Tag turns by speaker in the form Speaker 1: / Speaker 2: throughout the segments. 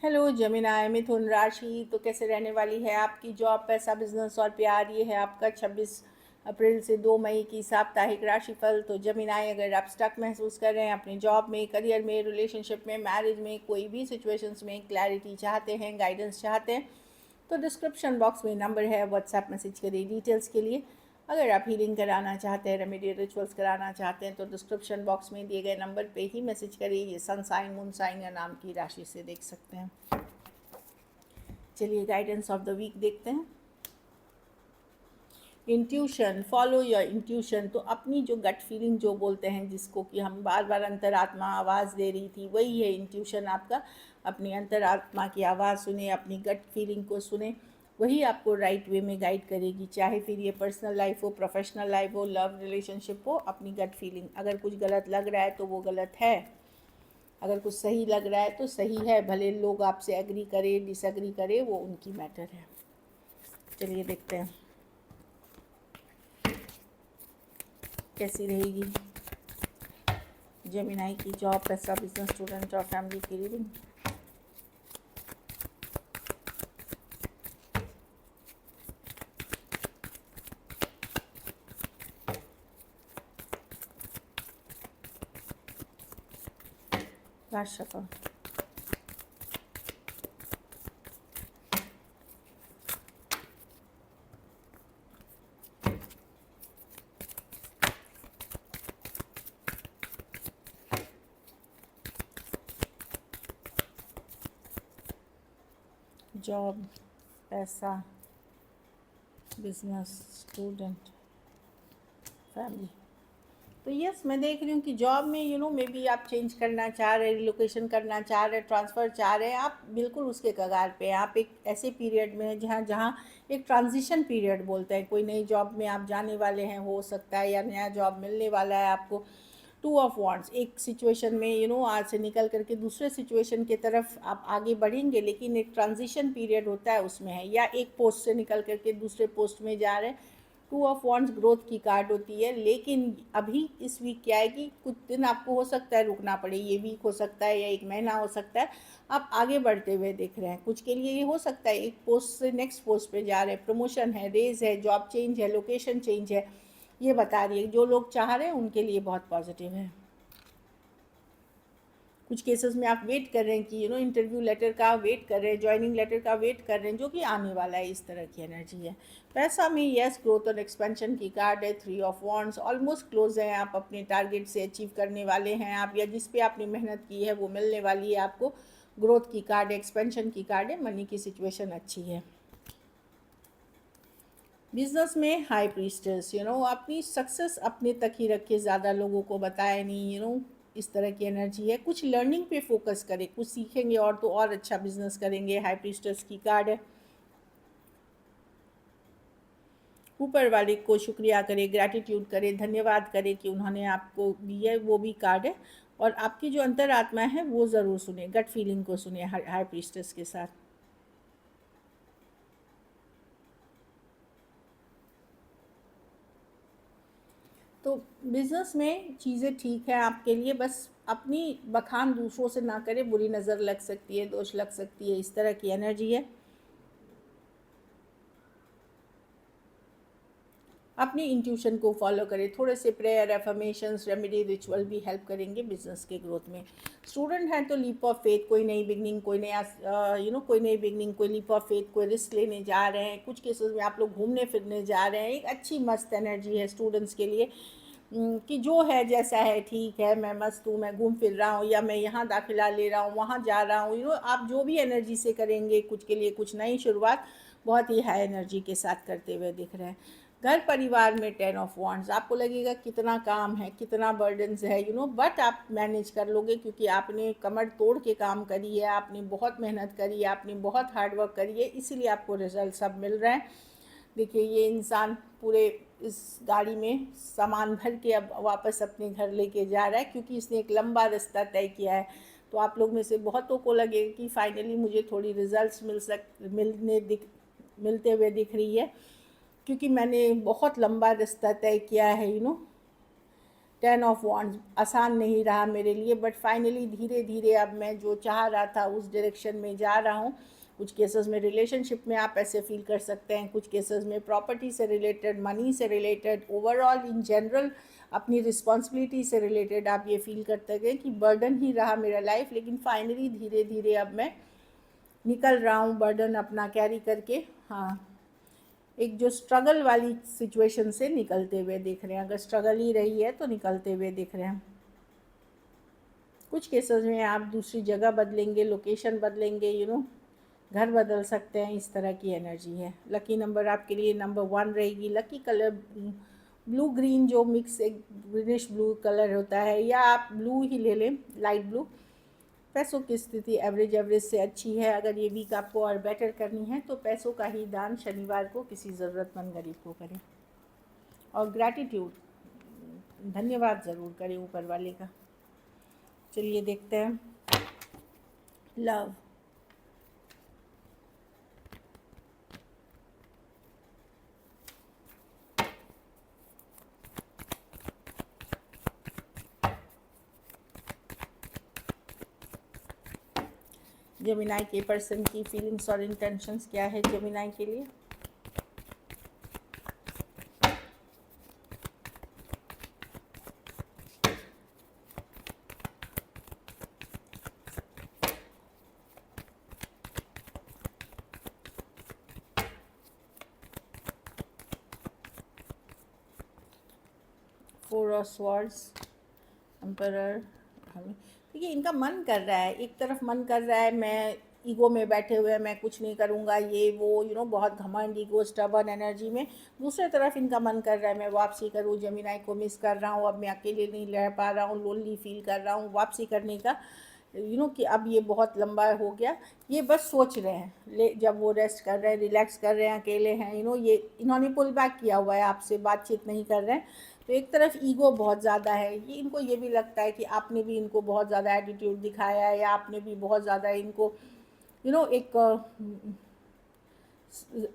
Speaker 1: Hello Gemini मिथुन राशि। तो कैसे रहने वाली है आपकी जॉब, पैसा, बिजनेस और प्यार। ये है आपका 26 अप्रैल से 2 मई की साप्ताहिक राशिफल। तो जेमिनाई, अगर आप स्टक महसूस कर रहे हैं अपनी जॉब में, करियर में, रिलेशनशिप में, मैरिज में, कोई भी सिचुएशंस में क्लैरिटी चाहते हैं, गाइडेंस चाहते हैं, तो डिस्क्रिप्शन बॉक्स में नंबर है, व्हाट्सएप मैसेज करिए डिटेल्स के लिए। अगर आप हीलिंग कराना चाहते हैं, रेमेडी रिचुअल्स कराना चाहते हैं, तो डिस्क्रिप्शन बॉक्स में दिए गए नंबर पे ही मैसेज करिए। ये सन साइन, मून साइन या नाम की राशि से देख सकते हैं। चलिए गाइडेंस ऑफ द वीक देखते हैं। Intuition, follow your intuition. तो अपनी जो गट फीलिंग जो बोलते हैं, जिसको कि हम बार बार अंतरात्मा आवाज़ दे रही थी, वही है इंट्यूशन आपका। अपनी अंतरात्मा की आवाज़ सुने, अपनी गट फीलिंग को सुने, वही आपको राइट वे में गाइड करेगी। चाहे फिर ये पर्सनल लाइफ हो, प्रोफेशनल लाइफ हो, लव रिलेशनशिप हो, अपनी गट फीलिंग। अगर कुछ गलत लग रहा है तो वो गलत है, अगर कुछ सही लग रहा है तो सही है। भले लोग आपसे एग्री करे, डिसएग्री करे, वो उनकी मैटर है। चलिए देखते हैं कैसी रहेगी जेमिनाई की जॉब, पैसा, बिजनेस, स्टूडेंट और फैमिली की रीडिंग। Last shuffle. जॉब, पैसा, बिजनेस, स्टूडेंट, फैमिली। तो यस, मैं देख रही हूँ कि जॉब में मे बी आप चेंज करना चाह रहे हैं, रिलोकेशन करना चाह रहे हैं, ट्रांसफ़र चाह रहे हैं। आप बिल्कुल उसके कगार पे हैं। आप एक ऐसे पीरियड में हैं जहाँ जहाँ एक ट्रांजिशन पीरियड बोलते हैं। कोई नई जॉब में आप जाने वाले हैं, हो सकता है, या नया जॉब मिलने वाला है आपको। 2 ऑफ वॉन्ड्स, एक सिचुएशन में आज से निकल करके दूसरे सिचुएशन की तरफ आप आगे बढ़ेंगे, लेकिन एक ट्रांजिशन पीरियड होता है, उसमें है। या एक पोस्ट से निकल करके दूसरे पोस्ट में जा रहे हैं। 2 ऑफ वॉन्ड्स ग्रोथ की कार्ड होती है। लेकिन अभी इस वीक क्या है कि कुछ दिन आपको हो सकता है रुकना पड़े। ये वीक हो सकता है या 1 महीना हो सकता है। आप आगे बढ़ते हुए दिख रहे हैं। कुछ के लिए ये हो सकता है एक पोस्ट से नेक्स्ट पोस्ट पे जा रहे हैं, प्रमोशन है, रेज है, जॉब चेंज है, लोकेशन चेंज है। ये बता रही है जो लोग चाह रहे हैं उनके लिए बहुत पॉजिटिव है। कुछ केसेस में आप वेट कर रहे हैं कि इंटरव्यू लेटर का वेट कर रहे हैं, ज्वाइनिंग लेटर का वेट कर रहे हैं, जो कि आने वाला है। इस तरह की एनर्जी है। पैसा में यस, ग्रोथ और एक्सपेंशन की कार्ड है। 3 ऑफ वॉन्ड्स, ऑलमोस्ट क्लोज हैं आप, अपने टारगेट से अचीव करने वाले हैं आप, या जिस पे आपने मेहनत की है वो मिलने वाली है आपको। ग्रोथ की कार्ड है, एक्सपेंशन की कार्ड है, मनी की सिचुएशन अच्छी है। बिजनेस में हाई प्रीस्टेस, अपनी सक्सेस अपने तक ही रखे, ज़्यादा लोगों को बताए नहीं। इस तरह की एनर्जी है। कुछ लर्निंग पे फोकस करें, कुछ सीखेंगे और तो और अच्छा बिजनेस करेंगे। हाई प्रीस्टेस की कार्ड है। ऊपर वाले को शुक्रिया करें, ग्रैटिट्यूड करें, धन्यवाद करें कि उन्होंने आपको दिया है, वो भी कार्ड है। और आपकी जो अंतरात्मा है वो ज़रूर सुने, गट फीलिंग को सुने हाई प्रीस्टेस के साथ। तो बिज़नेस में चीज़ें ठीक है आपके लिए, बस अपनी बखान दूसरों से ना करें, बुरी नज़र लग सकती है, दोष लग सकती है। इस तरह की एनर्जी है। अपनी इंट्यूशन को फॉलो करें। थोड़े से प्रेयर, एफर्मेशंस, रेमेडी, रिचुअल भी हेल्प करेंगे बिजनेस के ग्रोथ में। स्टूडेंट हैं तो लीप ऑफ फेथ, कोई नई बिगनिंग, कोई नया कोई नई बिगनिंग, कोई लीप ऑफ फेथ, कोई रिस्क लेने जा रहे हैं। कुछ केसेस में आप लोग घूमने फिरने जा रहे हैं। एक अच्छी मस्त एनर्जी है स्टूडेंट्स के लिए कि जो है जैसा है ठीक है, मैं मस्त हूँ, मैं घूम फिर रहा हूँ, या मैं यहाँ दाखिला ले रहा हूँ, वहाँ जा रहा हूँ। आप जो भी एनर्जी से करेंगे, कुछ के लिए कुछ नई शुरुआत बहुत ही हाई एनर्जी के साथ करते हुए दिख रहे हैं। घर परिवार में 10 ऑफ वॉन्ड्स, आपको लगेगा कितना काम है, कितना बर्डन्स है, बट आप मैनेज कर लोगे, क्योंकि आपने कमर तोड़ के काम करी है, आपने बहुत मेहनत करी है, आपने बहुत हार्डवर्क करी है, इसीलिए आपको रिजल्ट सब मिल रहे हैं। देखिए ये इंसान पूरे इस गाड़ी में सामान भर के अब वापस अपने घर लेके जा रहा है, क्योंकि इसने एक लंबा रास्ता तय किया है। तो आप लोग में से बहुतों को लगेगा कि फाइनली मुझे थोड़ी रिजल्ट्स मिलते हुए दिख रही है, क्योंकि मैंने बहुत लंबा रास्ता तय किया है। 10 ऑफ वॉन्ड्स, आसान नहीं रहा मेरे लिए, बट फाइनली धीरे धीरे अब मैं जो चाह रहा था उस डायरेक्शन में जा रहा हूँ। कुछ केसेस में रिलेशनशिप में आप ऐसे फील कर सकते हैं, कुछ केसेस में प्रॉपर्टी से रिलेटेड, मनी से रिलेटेड, ओवरऑल इन जनरल अपनी रिस्पॉन्सिबिलिटी से रिलेटेड आप ये फील करते गए कि बर्डन ही रहा मेरा लाइफ, लेकिन फाइनली धीरे धीरे अब मैं निकल रहा हूँ बर्डन अपना कैरी करके। हाँ, एक जो स्ट्रगल वाली सिचुएशन से निकलते हुए दिख रहे हैं, अगर स्ट्रगल ही रही है तो निकलते हुए दिख रहे हैं। कुछ केसेस में आप दूसरी जगह बदलेंगे, लोकेशन बदलेंगे, घर बदल सकते हैं, इस तरह की एनर्जी है। लकी नंबर आपके लिए नंबर 1 रहेगी। लकी कलर ब्लू ग्रीन, जो मिक्स एक ग्रीनिश ब्लू कलर होता है, या आप ब्लू ही ले लें, लाइट ब्लू। पैसों की स्थिति एवरेज से अच्छी है। अगर ये वीक आपको और बेटर करनी है तो पैसों का ही दान शनिवार को किसी ज़रूरतमंद गरीब को करें, और ग्रैटिट्यूड, धन्यवाद ज़रूर करें ऊपर वाले का। चलिए देखते हैं लव। जेमिनाई के पर्सन की फीलिंग्स और इंटेंशंस क्या है जेमिनाई के लिए? Four of swords, emperor. हमें देखिए, इनका मन कर रहा है, एक तरफ मन कर रहा है मैं ईगो में बैठे हुए मैं कुछ नहीं करूँगा, ये वो बहुत घमंड, ईगो, स्टबर्न एनर्जी में। दूसरे तरफ इनका मन कर रहा है मैं वापसी करूँ, जेमिनाई को मिस कर रहा हूँ, अब मैं अकेले नहीं रह पा रहा हूँ, लोनली फील कर रहा हूँ, वापसी करने का कि अब ये बहुत लंबा हो गया। ये बस सोच रहे हैं, जब वो रेस्ट कर रहे हैं, रिलैक्स कर रहे हैं, अकेले हैं, ये इन्होंने पुल बैक किया हुआ है, आपसे बातचीत नहीं कर रहे हैं। तो एक तरफ ईगो बहुत ज़्यादा है, ये इनको ये भी लगता है कि आपने भी इनको बहुत ज़्यादा एटीट्यूड दिखाया है, या आपने भी बहुत ज़्यादा इनको एक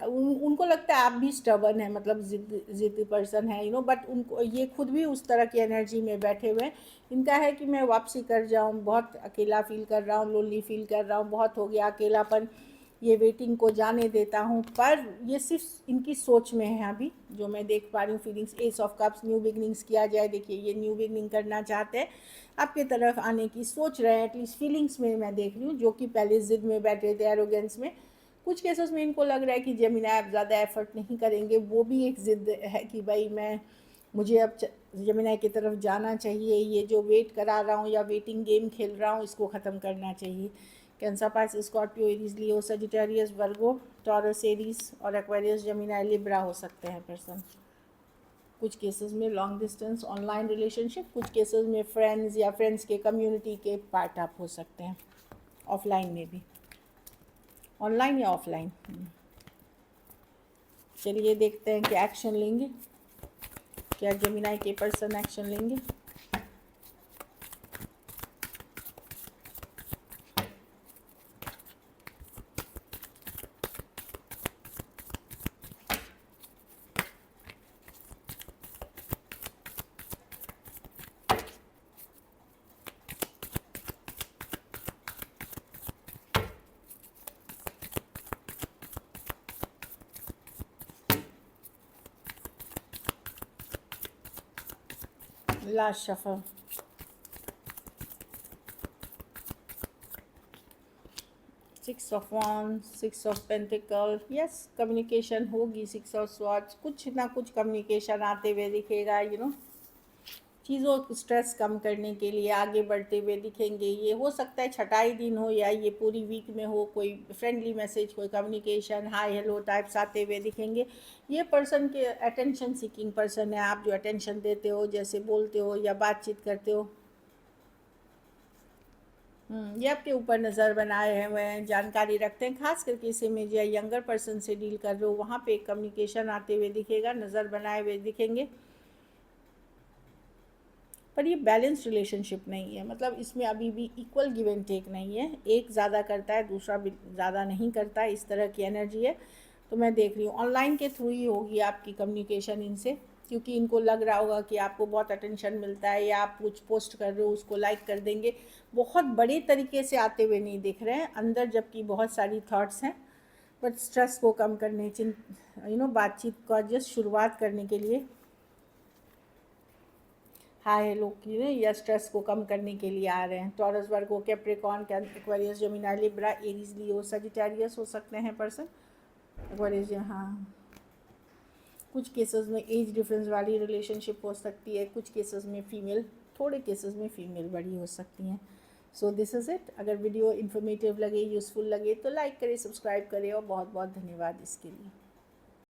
Speaker 1: उनको लगता है आप भी स्टबर्न है, मतलब जिद्दी पर्सन है, बट उनको ये खुद भी उस तरह की एनर्जी में बैठे हुए हैं। इनका है कि मैं वापसी कर जाऊं, बहुत अकेला फील कर रहा हूं, लोनली फील कर रहा हूं, बहुत हो गया अकेलापन, ये वेटिंग को जाने देता हूं। पर ये सिर्फ इनकी सोच में है अभी, जो मैं देख पा रही हूँ feelings. S of cups, new beginnings किया जाए, देखिए ये न्यू बिगनिंग करना चाहते हैं, आपके तरफ आने की सोच रहे हैं, एटलीस्ट फीलिंग्स में मैं देख रही हूँ, जो कि पहले जिद में बैठे थे, एरोगेंस में। कुछ केसेस में इनको लग रहा है कि जेमिनाई अब ज़्यादा एफर्ट नहीं करेंगे, वो भी एक ज़िद है कि भाई मुझे अब जेमिनाई की तरफ जाना चाहिए, ये जो वेट करा रहा हूँ या वेटिंग गेम खेल रहा हूँ इसको ख़त्म करना चाहिए। Cancer, Pisces, Scorpio, Aries, Leo, Sagittarius, वर्गो, टॉरस, एरीज और एक्वेरियस, जेमिनाई, लिब्रा हो सकते हैं पर्सन। कुछ केसेस में लॉन्ग डिस्टेंस ऑनलाइन रिलेशनशिप, कुछ केसेस में फ्रेंड्स या फ्रेंड्स के कम्युनिटी के पार्ट आप हो सकते हैं, ऑफलाइन में भी, ऑनलाइन या ऑफलाइन। चलिए देखते हैं कि एक्शन लेंगे, क्या जेमिनाई के पर्सन एक्शन लेंगे। Last shuffle, six of wands, six of pentacle. Yes, communication होगी। सिक्स ऑफ स्वॉर्ड्स, कुछ ना कुछ कम्युनिकेशन आते हुए दिखेगा, चीज़ों स्ट्रेस कम करने के लिए आगे बढ़ते हुए दिखेंगे। ये हो सकता है छठाई दिन हो या ये पूरी वीक में हो, कोई फ्रेंडली मैसेज, कोई कम्युनिकेशन, हाय हेलो टाइप्स आते हुए दिखेंगे। ये पर्सन के अटेंशन सीकिंग पर्सन है, आप जो अटेंशन देते हो, जैसे बोलते हो या बातचीत करते हो, ये आपके ऊपर नज़र बनाए हुए हैं, जानकारी रखते हैं। खास करके इसे में या यंगर पर्सन से डील कर रहे हो, वहाँ पे एक कम्युनिकेशन आते हुए दिखेगा, नज़र बनाए हुए दिखेंगे। पर ये बैलेंस रिलेशनशिप नहीं है, मतलब इसमें अभी भी इक्वल गिव एंड टेक नहीं है, एक ज़्यादा करता है दूसरा भी ज़्यादा नहीं करता, इस तरह की एनर्जी है। तो मैं देख रही हूँ ऑनलाइन के थ्रू ही होगी आपकी कम्युनिकेशन इनसे, क्योंकि इनको लग रहा होगा कि आपको बहुत अटेंशन मिलता है या आप कुछ पोस्ट कर रहे हो उसको लाइक कर देंगे, बहुत बड़े तरीके से आते हुए नहीं दिख रहे हैं अंदर, जबकि बहुत सारी थॉट्स हैं। बट स्ट्रेस को कम करने, बातचीत का जस्ट शुरुआत करने के लिए हाय हेलो की या स्ट्रेस को कम करने के लिए आ रहे हैं। Taurus, Virgo, Capricorn, Aquarius, Gemini, Libra, Aries, Leo, Sagittarius हो सकते हैं पर्सन। एक्वेरियस, हाँ, कुछ केसेस में एज डिफरेंस वाली रिलेशनशिप हो सकती है, कुछ केसेस में फीमेल, थोड़े केसेस में फीमेल बड़ी हो सकती हैं। So this is it. अगर वीडियो इन्फॉर्मेटिव लगे, यूज़फुल लगे तो लाइक करें, सब्सक्राइब करें, और बहुत बहुत धन्यवाद इसके लिए।